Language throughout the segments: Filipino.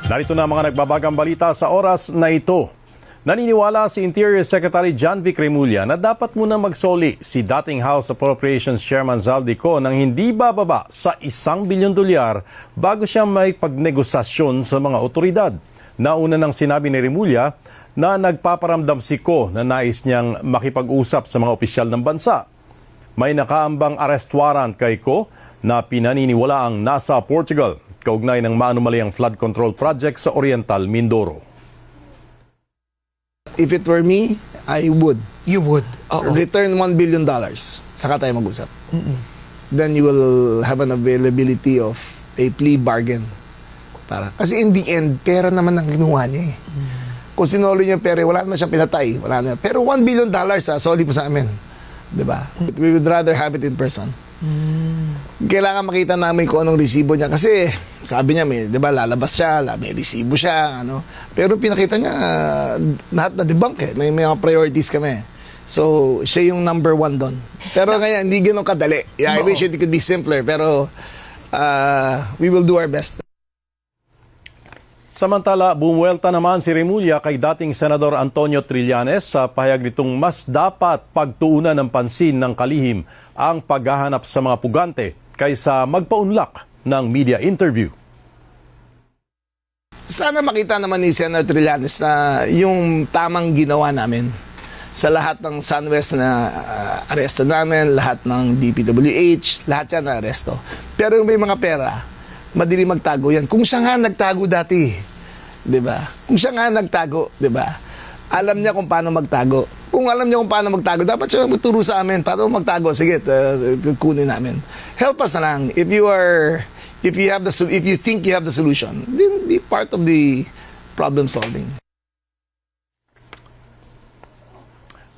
Narito na mga nagbabagang balita sa oras na ito. Naniniwala si Interior Secretary John Vic Remulla na dapat muna magsoli si dating House Appropriations Chairman Zaldico ng hindi bababa sa $1 bilyon bago siya may pagnegosasyon sa mga otoridad. Nauna nang sinabi ni Remulla na nagpaparamdam si Ko na nais niyang makipag-usap sa mga opisyal ng bansa. May nakaambang arrest warrant kay Ko na pinaniniwalaang nasa Portugal kaugnay ng maanumaliang flood control project sa Oriental Mindoro. If it were me, I would. You would? Oo. Return $1 billion. Saka tayo mag-usap. Then you will have an availability of a plea bargain. Kasi in the end, pera naman ang ginawa niya eh. Kung sinolo niya pera, wala naman siyang pinatay. Wala naman. Pero $1 billion, sorry po sa amin. Diba? We would rather have it in person. Kailangan makita namin kung anong resibo niya. Kasi sabi niya, may, diba, lalabas siya, may resibo siya. Ano? Pero pinakita niya, lahat na debunk eh. May mga priorities kami. So, siya yung number 1 doon. Pero kaya hindi ganun kadali. Yeah, I wish it could be simpler. Pero we will do our best. Samantala, bumuelta naman si Remulla kay dating Senador Antonio Trillanes sa pahayag nitong mas dapat pagtuunan ng pansin ng kalihim ang paghahanap sa mga pugante kaysa magpaunlak ng media interview. Sana makita naman ni Senator Trillanes na yung tamang ginawa namin sa lahat ng SunWest na aresto namin, lahat ng DPWH, lahat yan na aresto. Pero yung may mga pera, madali magtago yan. Kung siya nga nagtago dati, 'di ba? Kung siya nga nagtago, 'di ba? Alam niya kung paano magtago. Kung alam niya kung paano magtago, dapat siya magturo sa amin paano magtago. Sige, kunin namin. Help us na lang. If you think you have the solution, then be part of the problem solving.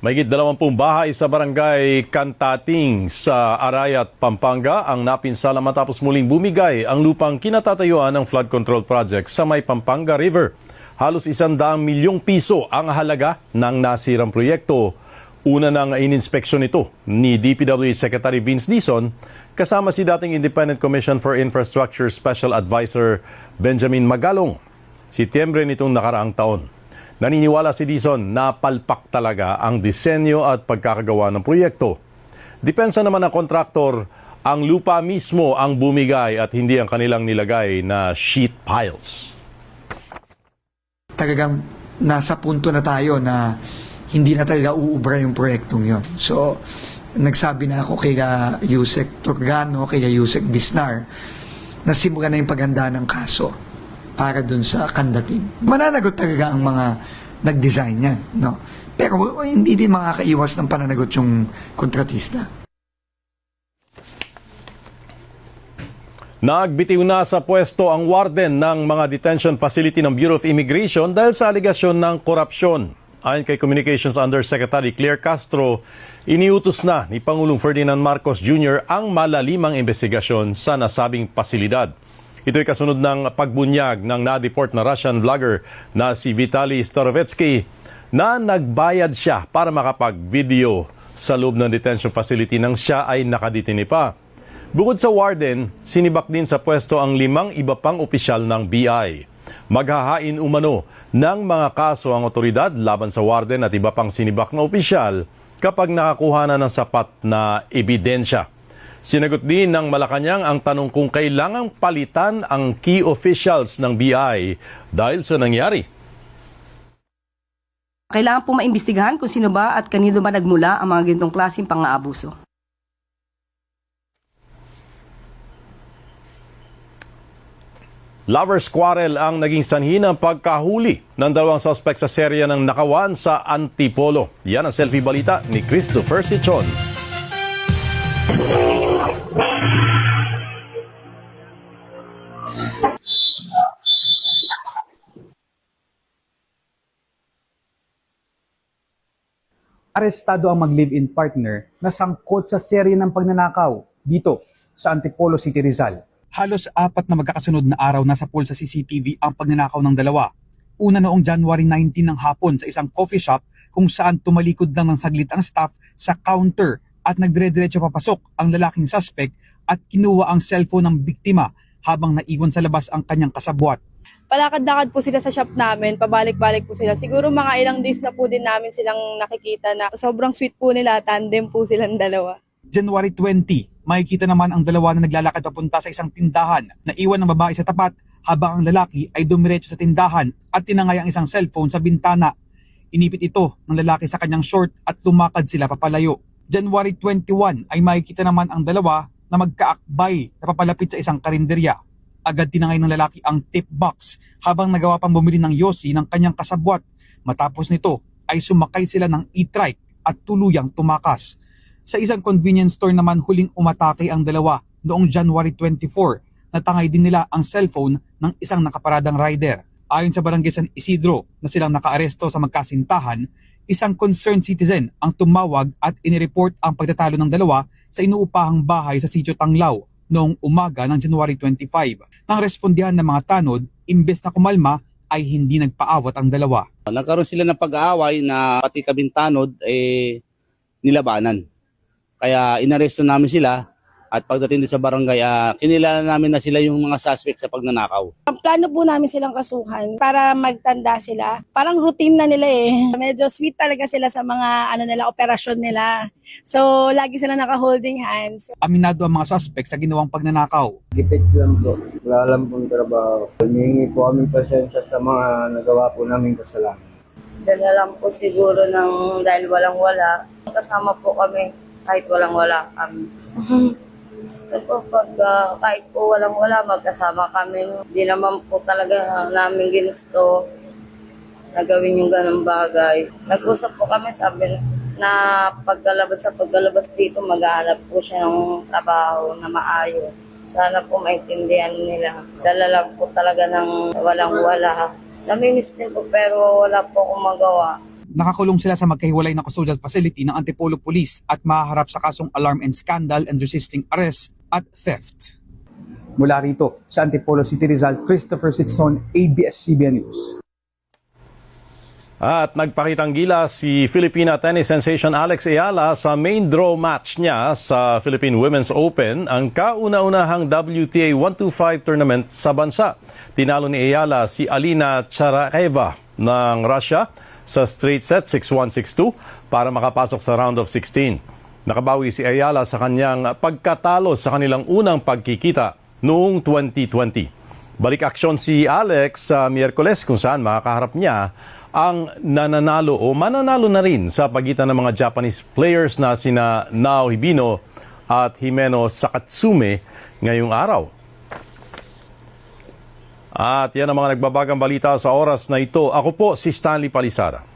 Mahigit 20 bahay sa barangay Cantating sa Arayat, Pampanga ang napinsala matapos muling bumigay ang lupang kinatatayuan ng flood control project sa may Pampanga River. Halos 100 milyong piso ang halaga ng nasirang proyekto. Una nang ininspeksyon ito ni DPWH Secretary Vince Dizon kasama si dating Independent Commission for Infrastructure Special Advisor Benjamin Magalong. Setyembre nitong nakaraang taon. Naniniwala si Dizon na palpak talaga ang disenyo at pagkakagawa ng proyekto. Depensa naman ng kontraktor, ang lupa mismo ang bumigay at hindi ang kanilang nilagay na sheet piles. Talagang nasa punto na tayo na hindi na talaga uubra yung proyektong yon. So, nagsabi na ako kay Yusek Turgano, kay Yusek Bisnar, na simulan na yung paghanda ng kaso para dun sa Cantating. Mananagot talaga ang mga nag-design yan, no? Pero hindi din makakaiwas ng pananagot yung kontratista. Nagbitiw na sa pwesto ang warden ng mga detention facility ng Bureau of Immigration dahil sa aligasyon ng korupsyon. Ayon kay Communications Undersecretary Claire Castro, iniutos na ni Pangulong Ferdinand Marcos Jr. ang malalimang investigasyon sa nasabing pasilidad. Ito'y kasunod ng pagbunyag ng na-deport na Russian vlogger na si Vitaly Starovetsky na nagbayad siya para makapag-video sa loob ng detention facility nang siya ay nakadetine pa. Bukod sa warden, sinibak din sa pwesto ang 5 iba pang opisyal ng BI. Maghahain umano ng mga kaso ang otoridad laban sa warden at iba pang sinibak na opisyal kapag nakakuha na ng sapat na ebidensya. Sinagot din ng Malacanang ang tanong kung kailangang palitan ang key officials ng BI dahil sa nangyari. Kailangan po maimbestigahan kung sino ba at kanino ba nagmula ang mga ganitong klaseng pang-aabuso. Lovers quarrel ang naging sanhi ng pagkahuli ng 2 suspect sa serya ng nakawan sa Antipolo. Yan ang selfie balita ni Christopher Sichon. Arestado ang mag-live-in partner na sangkot sa serye ng pagnanakaw dito sa Antipolo City, Rizal. Halos 4 na magkakasunod na araw nasa pool sa CCTV ang pagnanakaw ng dalawa. Una noong January 19 ng hapon sa isang coffee shop kung saan tumalikod lang ng saglit ang staff sa counter at nagdire-diretso papasok ang lalaking suspect at kinuha ang cellphone ng biktima habang naiwan sa labas ang kanyang kasabwat. palakad-lakad po sila sa shop namin, pabalik-balik po sila. Siguro mga ilang days na po din namin silang nakikita na sobrang sweet po nila, tandem po silang dalawa. January 20, makikita naman ang dalawa na naglalakad papunta sa isang tindahan na iwan ng babae sa tapat habang ang lalaki ay dumiretso sa tindahan at tinangay ang isang cellphone sa bintana. Inipit ito ng lalaki sa kanyang short at lumakad sila papalayo. January 21 ay makikita naman ang dalawa na magkaakbay na papalapit sa isang karinderya. Agad tinangay ng lalaki ang tip box habang nagawa pang bumili ng yosi ng kanyang kasabwat. Matapos nito ay sumakay sila ng e-trike at tuluyang tumakas. Sa isang convenience store naman huling umatake ang dalawa noong January 24. Natangay din nila ang cellphone ng isang nakaparadang rider. Ayon sa Barangay San Isidro na silang nakaaresto sa magkasintahan, isang concerned citizen ang tumawag at inireport ang pagtatalo ng dalawa sa inuupahang bahay sa Sitio Tanglaw noong umaga ng January 25. Nang respondihan ng mga tanod, imbes na kumalma ay hindi nagpaawat ang dalawa. Nagkaroon sila ng pag-aaway na pati kabintanod nilabanan. Kaya inaresto namin sila at pagdating doon sa barangay, kinilala namin na sila yung mga suspect sa pagnanakaw. Ang plano po namin silang kasuhan para magtanda sila. Parang routine na nila eh. Medyo sweet talaga sila sa mga operasyon nila. So, lagi sila naka-holding hands. Aminado ang mga suspect sa ginawang pagnanakaw. Gipit lang po. Wala lang pong trabaho. Humingi po kami pasensya sa mga nagawa po namin kasalanan. Dala lang po siguro dahil walang-wala. Kasama po kami kahit walang-wala kami. Gusto po kahit po walang-wala magkasama kami. Hindi naman po talaga namin ginusto na gawin yung ganong bagay. Nag-usap po kami, sabi na pagkalabas dito, maghahanap po siya ng trabaho na maayos. Sana po maintindihan nila. Dala lang po talaga ng walang-wala. Namimiss din po pero wala po akong magawa. Nakakulong sila sa magkahiwalay na custodial facility ng Antipolo Police at mahaharap sa kasong alarm and scandal and resisting arrest at theft. Mula rito sa Antipolo City, Rizal, Christopher Sitson, ABS-CBN News. At nagpakitang gila si Filipina tennis sensation Alex Ayala sa main draw match niya sa Philippine Women's Open, ang kauna-unahang WTA 125 tournament sa bansa. Tinalo ni Ayala si Alina Charaeva ng Russia sa straight set 6-1, 6-2 para makapasok sa round of 16. Nakabawi si Ayala sa kanyang pagkatalo sa kanilang unang pagkikita noong 2020. Balik aksyon si Alex sa Miyerkules kung saan makakaharap niya ang nananalo o mananalo na rin sa pagitan ng mga Japanese players na sina Nao Hibino at Himeno Sakatsume ngayong araw. At yan ang mga nagbabagang balita sa oras na ito. Ako po si Stanley Palisada.